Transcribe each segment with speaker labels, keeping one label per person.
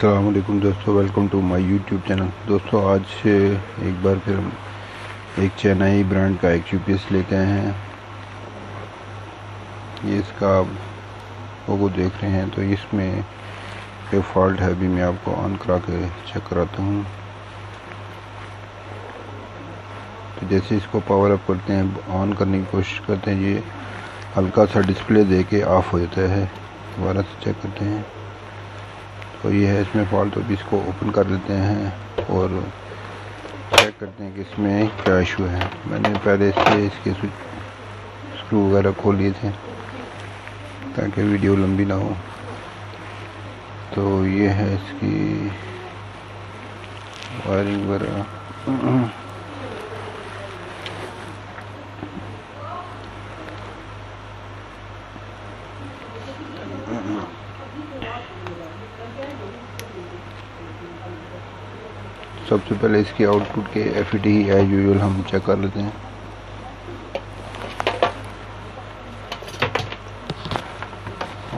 Speaker 1: अस्सलाम वालेकुम दोस्तों, welcome to my YouTube channel. दोस्तों आज एक बार फिर हम एक चेन्नई ब्रांड का एक यूपीएस लेके आए हैं। ये इसका लोगो देख रहे हैं तो इसमें एक फॉल्ट है। अभी मैं आपको ऑन करा के चेक कराता हूँ। तो जैसे इसको पावर अप करते हैं, ऑन करने की कोशिश करते हैं, ये हल्का सा डिस्प्ले दे के ऑफ हो जाता है। दोबारा से चेक करते हैं तो ये है इसमें फॉल्ट। तो इसको ओपन कर देते हैं और चेक करते हैं कि इसमें क्या इशू है। मैंने पहले से इसके स्क्रू वगैरह खोल लिए थे ताकि वीडियो लंबी ना हो। तो ये है इसकी वायरिंग वगैरह। सबसे पहले इसके आउटपुट के एफईटी ही एज यूजुअल हम चेक कर लेते हैं।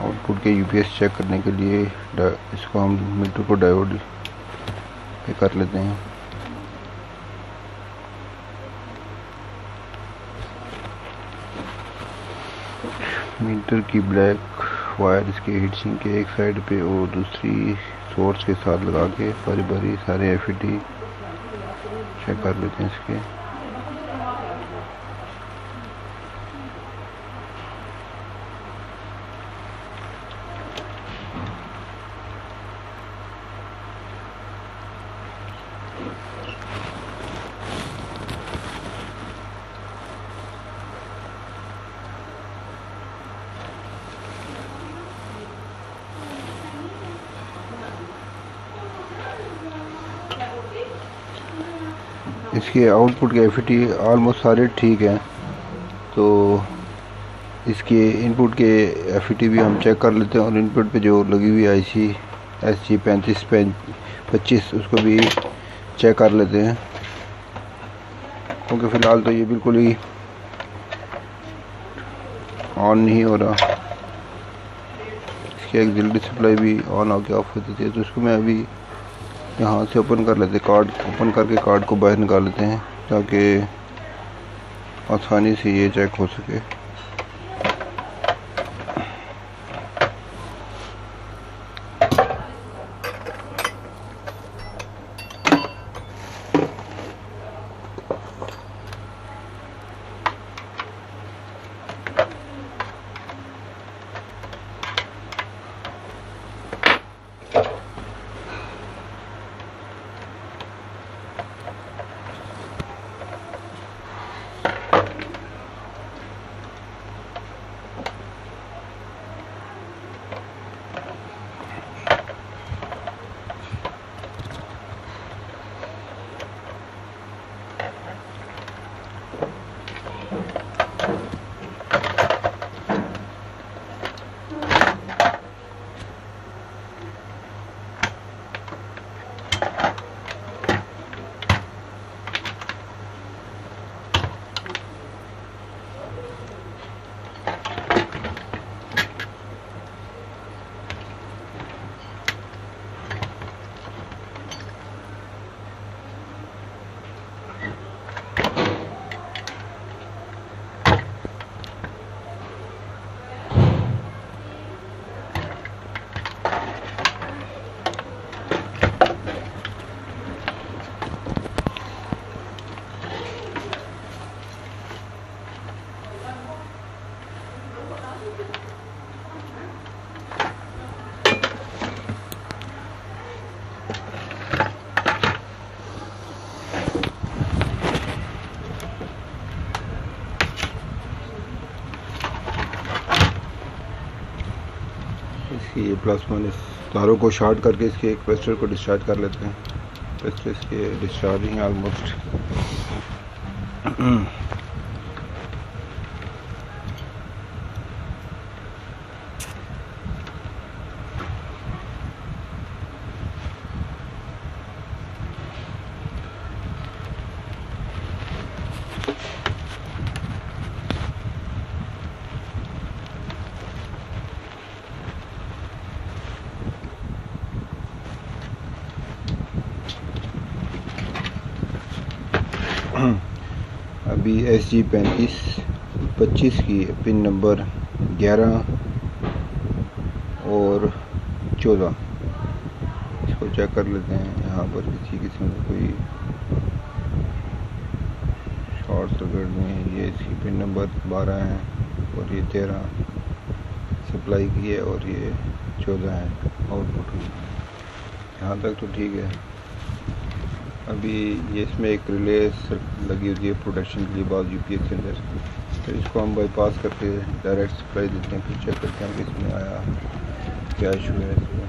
Speaker 1: आउटपुट के यूपीएस चेक करने के लिए इसको हम मीटर को डायोड पे कर लेते हैं। मीटर की ब्लैक वायर इसके हीट सिंक के एक साइड पे और दूसरी सोर्स के साथ लगा के बारी बारी सारे एफईटी चेक कर लेते हैं इसके। इसके आउटपुट के एफईटी ऑलमोस्ट सारे ठीक हैं। तो इसके इनपुट के एफईटी भी हम चेक कर लेते हैं और इनपुट पे जो लगी हुई आईसी SG 3525 उसको भी चेक कर लेते हैं, क्योंकि फ़िलहाल तो ये बिल्कुल ही ऑन नहीं हो रहा। इसकी एक्सिलरी सप्लाई भी ऑन होकर ऑफ हो जाती है। तो इसको मैं अभी यहाँ से ओपन कर लेते, कार्ड ओपन करके कार्ड को बाहर निकाल लेते हैं ताकि आसानी से ये चेक हो सके। ये प्लस माइनस तारों को शॉर्ट करके इसके एक कैपेसिटर को डिस्चार्ज कर लेते हैं। कैपेसिटर इसके डिस्चार्जिंग ऑलमोस्ट। अभी SG3525 की पिन नंबर 11 और 14 इसको चेक कर लेते हैं। यहाँ पर किसी किस्म का कोई शॉर्ट सर्किट में ये इसकी पिन नंबर 12 है और ये 13 सप्लाई की है और ये 14 है आउटपुट की। यहाँ तक तो ठीक है। अभी ये इसमें एक रिले लगी होती है प्रोडक्शन के लिए बाद UPS के अंदर, तो इसको हम बाईपास करके डायरेक्ट सप्लाई देते हैं। फिर चेक करते हैं कि इसमें आया क्या इशू है इसमें।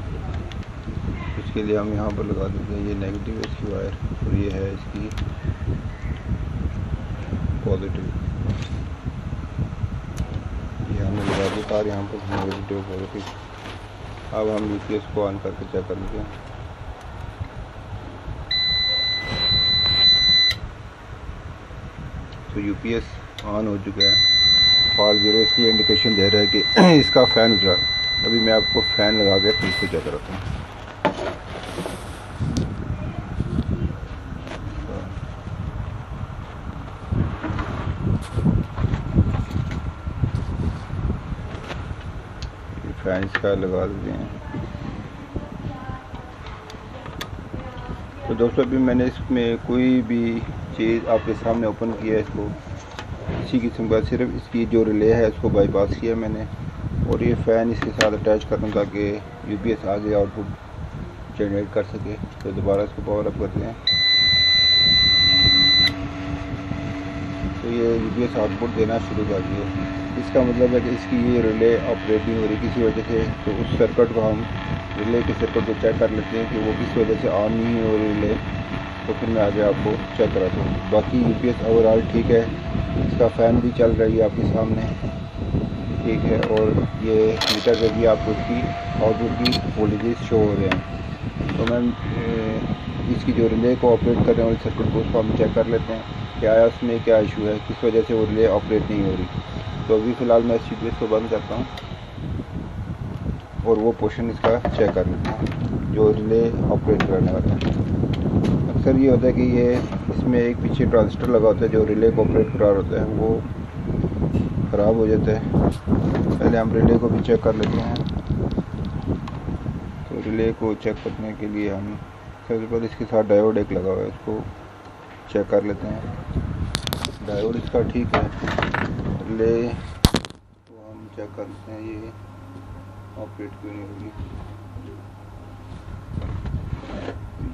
Speaker 1: इसके लिए हम यहाँ पर लगा देते हैं। ये नेगेटिव है इसकी वायर और ये है इसकी पॉजिटिव। ये हमने लगा दी तार यहाँ पर नेगेटिव पॉजिटिव। अब हम UPS को ऑन करके चेक कर लेते हैं। तो UPS ऑन हो चुका है। फॉल्ट 0 इसकी इंडिकेशन दे रहा है कि इसका फ़ैन उतरा। अभी मैं आपको फ़ैन लगा के फिर इसको चेक कराता हूँ। फ़ैन इसका लगा देते हैं। तो दोस्तों अभी मैंने इसमें कोई भी चीज़ आपके सामने ओपन किया है। इसको इसी किस्म का सिर्फ इसकी जो रिले है उसको बाईपास किया मैंने और ये फ़ैन इसके साथ अटैच कर दूँ ताकि UPS आगे आउटपुट जनरेट कर सके। तो दोबारा इसको पावर अप करते हैं। तो ये UPS आउटपुट देना शुरू कर दिया। इसका मतलब है कि इसकी ये रिले ऑपरेट नहीं हो रही किसी वजह से। तो उस सर्किट को हम रिले के सर्किट को चेक कर लेते हैं कि वो किस वजह से ऑन नहीं हो रही रिले। तो फिर मैं आगे आपको चेक कराता हूँ। बाकी UPS ओवरऑल ठीक है। इसका फ़ैन भी चल रही है आपके सामने, ठीक है। और ये मीटर पे भी आपको इसकी आउटपुट की वोल्टेज शो हो रहे हैं। तो मैम इसकी जो रिले को ऑपरेट कर रहे हैं और सर्किट को उसको हम चेक कर लेते हैं क्या है उसमें क्या इशू है, किस वजह से वो रिले ऑपरेट नहीं हो रही। तो अभी फ़िलहाल मैं इस UPS को बंद करता हूँ और वो पोर्शन इसका चेक कर लेता हूँ जो रिले ऑपरेट करने वाला है। अक्सर ये होता है कि ये इसमें एक पीछे ट्रांजिस्टर लगा होता है जो रिले को ऑपरेट करा रहा है, वो ख़राब हो जाता है। पहले हम रिले को भी चेक कर लेते हैं। तो रिले को चेक करने के लिए हम सबसे पहले इसके साथ डायोड एक लगा हुआ है उसको चेक कर लेते हैं। डायोड इसका ठीक है। रिले तो हम चेक कर लेते हैं ये ऑपरेट क्यों नहीं होगी।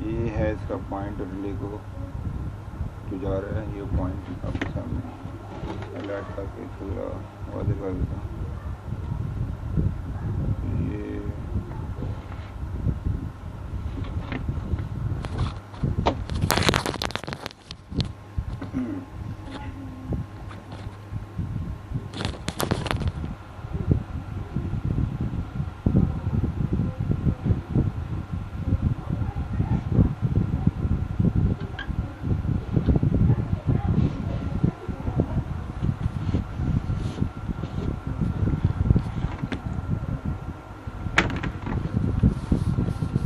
Speaker 1: ये है इसका पॉइंट रिले को जो जा रहा है। ये पॉइंट आपके सामने अलर्ट करके पूरा वादे कर देता हूँ। ये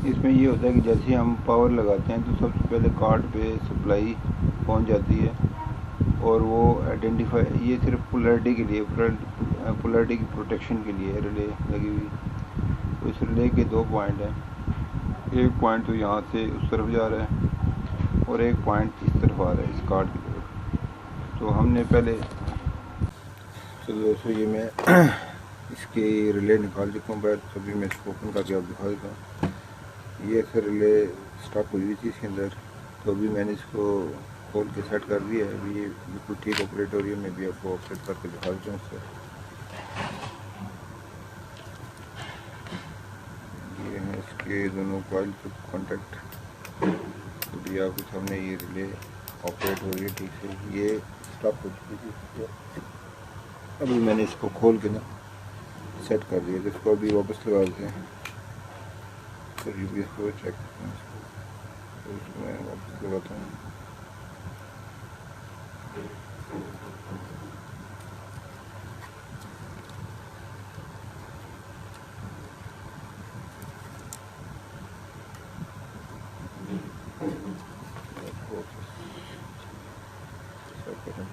Speaker 1: इसमें ये होता है कि जैसे हम पावर लगाते हैं तो सबसे पहले कार्ड पे सप्लाई पहुंच जाती है और वो आइडेंटिफाई, ये सिर्फ पोलैरिटी के लिए, पोलैरिटी की प्रोटेक्शन के लिए रिले लगी हुई। तो इस रिले के 2 पॉइंट हैं। एक पॉइंट तो यहाँ से उस तरफ जा रहा है और एक पॉइंट इस तरफ आ रहा है इस कार्ड की तरफ। तो हमने पहले तो दोस्तों ये मैं इसकी रिले निकाल चुका हूँ बैठ। तभी मैं इसको ओपन करके आप दिखा देता हूँ। ये फिर रिले स्टॉक हुई हुई थी इसके अंदर। तो अभी मैंने इसको खोल के सेट कर दिया है। अभी ये बिल्कुल ठीक ऑपरेट हो रही है। मैं भी आपको ऑपरेट करके दिखा देता हूँ इससे। ये हैं इसके दोनों कॉइल पे कॉन्टेक्ट। अभी आपके सामने ये रिले ऑपरेट हो रही है ठीक से। ये स्टॉप हो चुकी थी। अभी मैंने इसको खोल के ना सेट कर दिया। तो इसको अभी वापस लगा देते हैं। तो UPS को चेक करते हैं इसको। तो इसको मैं वापस लगाता हूँ। करें।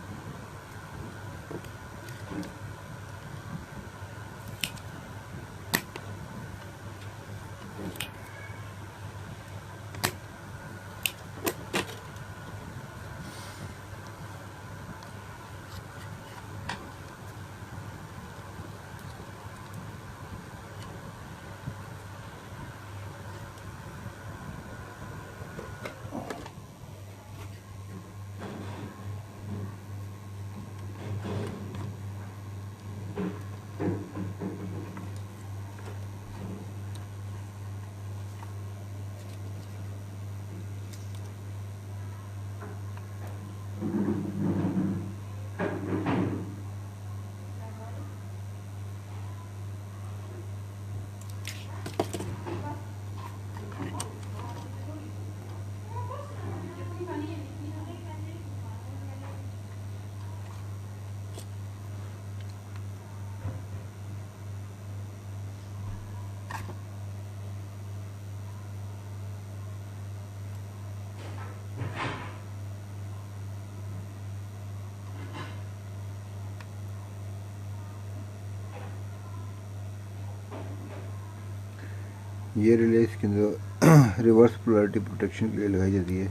Speaker 1: ये रिले इसके अंदर रिवर्स पोलैरिटी प्रोटेक्शन के लिए लगाई जाती है,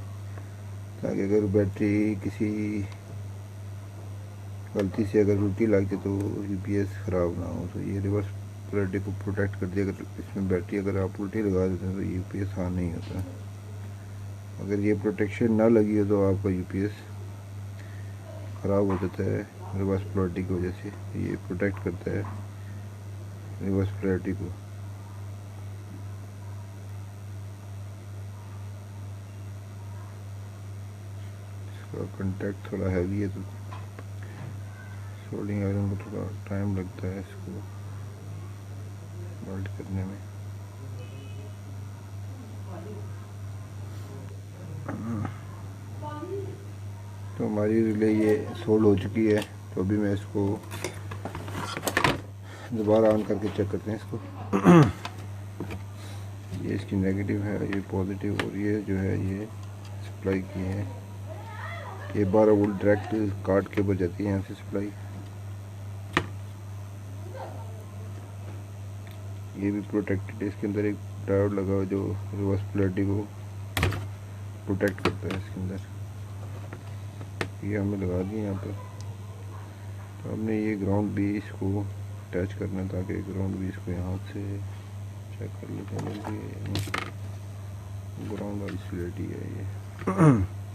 Speaker 1: ताकि अगर बैटरी किसी गलती से अगर उल्टी लग जाए तो यूपीएस ख़राब ना हो। तो ये रिवर्स पोलैरिटी को प्रोटेक्ट करती है। अगर इसमें बैटरी अगर आप उल्टी लगा देते हैं तो यूपीएस ऑन नहीं होता। अगर ये प्रोटेक्शन ना लगी हो तो आपका यूपीएस ख़राब हो जाता है रिवर्स पोलैरिटी की वजह से। ये प्रोटेक्ट करता है रिवर्स पोलैरिटी को। कंटेक्ट थोड़ा हैवी है तो सोल्डिंग आयरन को थोड़ा टाइम लगता है इसको वेल्ड करने में। तो हमारी रिले ये सोल्ड हो चुकी है। तो अभी मैं इसको दोबारा ऑन करके चेक करते हैं इसको। ये इसकी नेगेटिव है, ये पॉजिटिव, और ये जो है ये सप्लाई की है। ये 12 वोल्ट डायरेक्ट कार्ड के ऊपर जाती है यहाँ से सप्लाई। ये भी प्रोटेक्टेड है, इसके अंदर एक डायोड लगा हुआ जो रिवर्स पोलैरिटी को प्रोटेक्ट करता है इसके अंदर। ये हमने लगा दिया यहाँ पर। तो हमने ये ग्राउंड भी इसको अटैच करना है, ताकि ग्राउंड भी इसको यहाँ से चेक कर लेते हैं। ग्राउंड वाली सिलेटी है ये।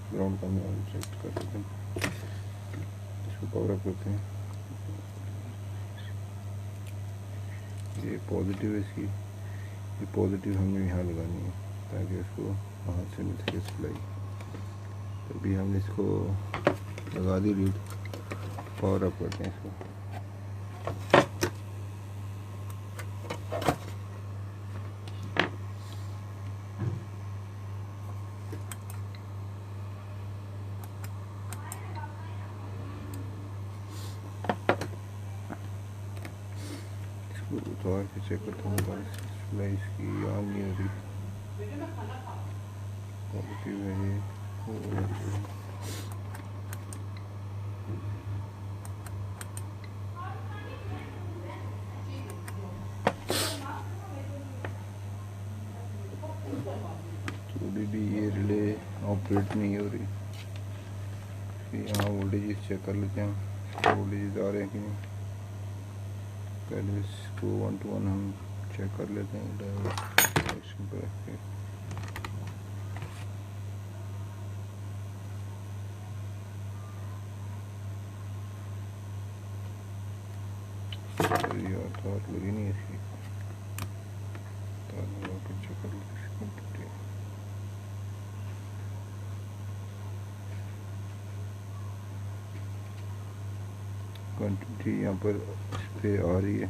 Speaker 1: ग्राउंड का हम चेक कर लेते हैं, इसको पावर अप करते हैं। ये पॉजिटिव है इसकी, ये पॉजिटिव हमने यहाँ लगानी है ताकि इसको हाथ से मिल सके सप्लाई। तो अभी हमने इसको लगा दी रीड, पावर अप करते हैं इसको। उतार के चेक करता हूँ, सप्लाई इसकी ऑन नहीं हो रही। पॉजिटिव है ये, थोड़ी भी ये रिले ऑपरेट नहीं हो रही। यहाँ वोल्टेज चेक कर लेते हैं, वोल्टेज आ रहे हैं कि नहीं। पहले इसको 1 to 1 हम चेक कर लेते हैं डायरेक्शन पर रख के। यार तार लगी नहीं इसकी, तार लगा कर चेक कर लेते हैं। क्वांटिटी यहाँ पर इस पे आ रही है।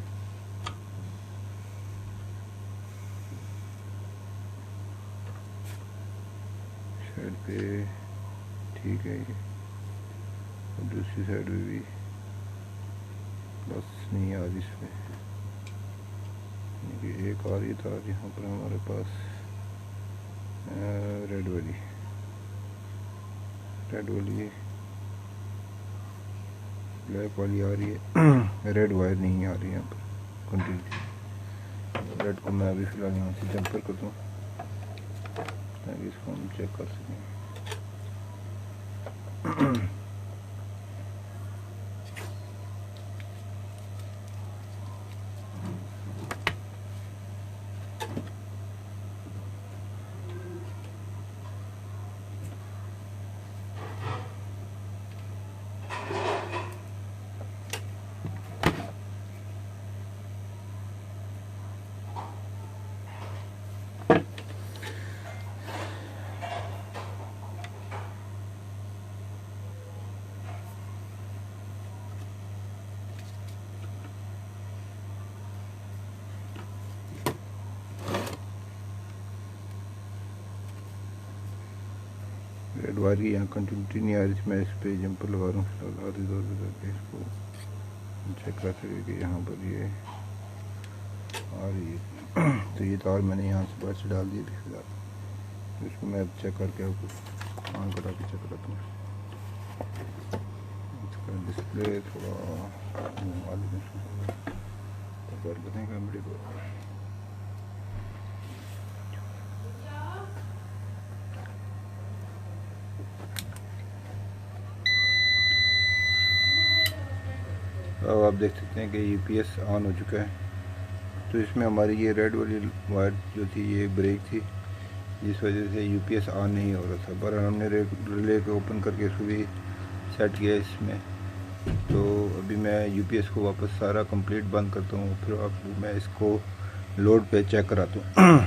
Speaker 1: साइड पे ठीक है ये, और दूसरी साइड में भी बस नहीं आ रही इसमें। एक आ रही तार यहाँ पर हमारे पास रेड वाली ब्लैक वाली आ रही है, रेड वायर नहीं आ रही है यहाँ पर कंटिन्यू। रेड को मैं अभी फ़िलहाल यहाँ से जंपर कर दूँ ताकि इसको हम चेक कर सकें। रेड वायर की यहाँ कंटिन्यूटी नहीं आ रही थी, मैं इस पे जंपर लगा रहा हूँ आधी दौर पे करके इसको चेक कर सके कि यहाँ पर ये आ रही है। तो ये तार मैंने यहाँ से बाहर से डाल दिए थे फिलहाल, तो इसको मैं अब चेक करके आपको ऑन करा के चेक कराता हूँ। इसका डिस्प्ले थोड़ा कर देते हैं कैमरे को। अब आप देख सकते हैं कि यूपीएस ऑन हो चुका है। तो इसमें हमारी ये रेड वाली वायर जो थी ये ब्रेक थी, जिस वजह से यूपीएस ऑन नहीं हो रहा था। पर हमने रिले को ओपन करके इसको भी सेट किया इसमें। तो अभी मैं यूपीएस को वापस सारा कंप्लीट बंद करता हूँ, फिर आपको मैं इसको लोड पे चेक कराता हूँ।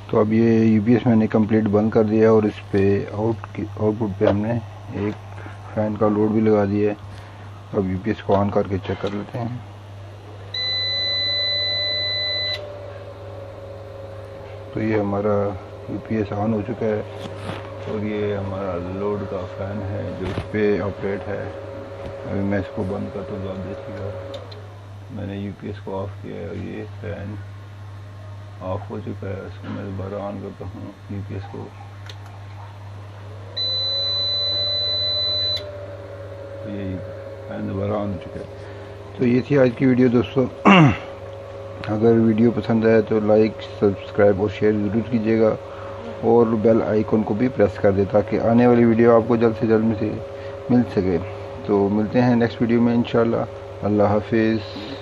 Speaker 1: तो अब ये यूपीएस मैंने कंप्लीट बंद कर दिया और इस पे आउटपुट पे हमने एक फ़ैन का लोड भी लगा दिया है। अब यूपीएस को ऑन करके चेक कर लेते हैं। तो ये हमारा यूपीएस ऑन हो चुका है और ये हमारा लोड का फ़ैन है जो इस पे ऑपरेट है। अभी मैं इसको बंद करता हूँ, आप देखिएगा मैंने यूपीएस को ऑफ़ किया है और ये फ़ैन ऑफ हो चुका है। इसको मैं दोबारा ऑन करता हूँ यूपीएस को। तो ये फैन दोबारा ऑन हो चुका है। तो ये थी आज की वीडियो दोस्तों। अगर वीडियो पसंद आए तो लाइक, सब्सक्राइब और शेयर ज़रूर कीजिएगा और बेल आइकन को भी प्रेस कर दें ताकि आने वाली वीडियो आपको जल्द से जल्द में से मिल सके। तो मिलते हैं नेक्स्ट वीडियो में इंशाल्लाह। अल्लाह हाफिज़।